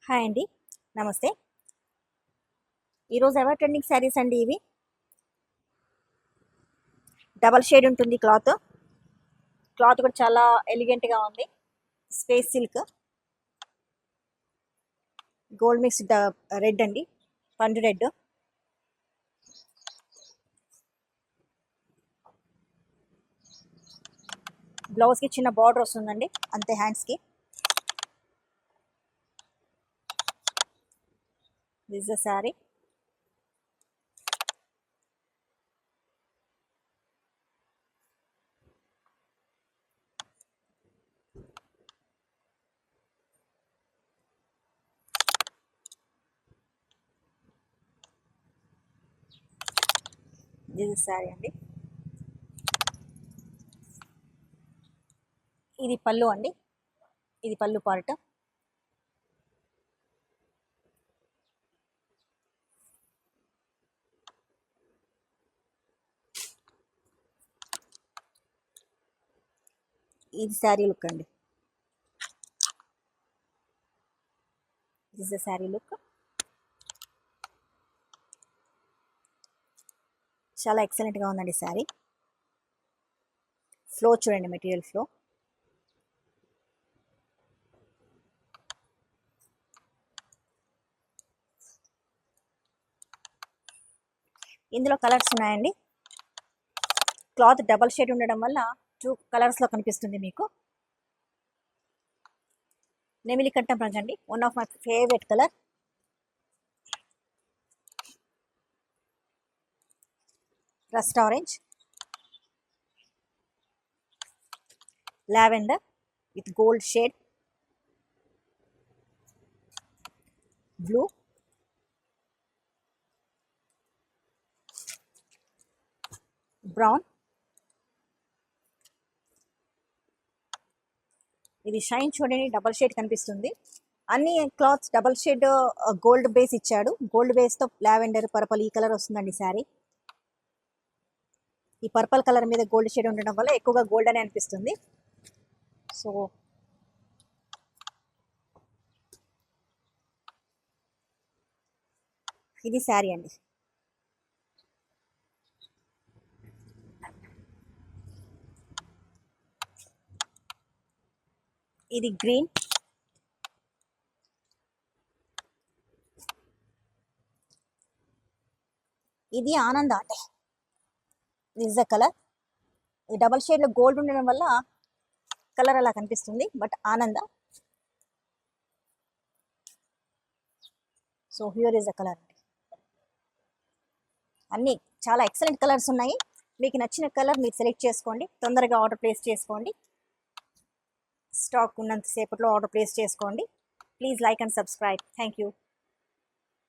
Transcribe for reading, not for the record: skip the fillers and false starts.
Hi అండి, నమస్తే. ఈరోజు ఎవర్ ట్రెండింగ్ శారీస్ అండి. ఇవి డబల్ షేడ్ ఉంటుంది. క్లాత్ కూడా చాలా ఎలిగెంట్గా ఉంది. Space silk gold mix red అండి, పండు రెడ్. బ్లౌజ్కి చిన్న బార్డర్ వస్తుందండి, అంతే. హ్యాండ్స్కి this the sari. This the sari అండి. ఇది పళ్ళు అండి, ఇది పళ్ళు పార్ట్. ఇది శారీ లుక్ అండి. This the sari look. చాలా ఎక్సలెంట్గా ఉందండి శారీ. ఫ్లో చూడండి, మెటీరియల్ ఫ్లో. ఇందులో కలర్స్ ఉన్నాయండి. క్లాత్ డబల్ షేడ్ ఉండడం వల్ల 2 కలర్స్లో కనిపిస్తుంది మీకు. నెమిలి కంఠం రంగు అండి, one of my favourite colour. Rust orange, lavender with gold shade, blue, brown. ఇది షైన్ చూడండి, డబల్ షేడ్ కనిపిస్తుంది. అన్ని clothes double shade gold base ఇచ్చాడు. గోల్డ్ బేస్తో లావెండర్, పర్పల్ ఈ కలర్ వస్తుందండి శారీ. ఈ పర్పల్ కలర్ మీద గోల్డ్ షేడ్ ఉండడం వల్ల ఎక్కువగా గోల్డ్ అనే అనిపిస్తుంది. సో ఇది శారీ అండి. ఇది గ్రీన్, ఇది ఆనంద అంటే దిస్ ద కలర్. ఈ డబల్ షేడ్లో గోల్డ్ ఉండడం వల్ల కలర్ అలా కనిపిస్తుంది, బట్ ఆనంద. So here is the colour. అన్నీ చాలా ఎక్సలెంట్ కలర్స్ ఉన్నాయి. మీకు నచ్చిన కలర్ మీరు సెలెక్ట్ చేసుకోండి. తొందరగా ఆర్డర్ ప్లేస్ చేసుకోండి. స్టాక్ ఉన్నంతసేపట్లో ఆర్డర్ ప్లేస్ చేసుకోండి. Please like and subscribe. Thank you.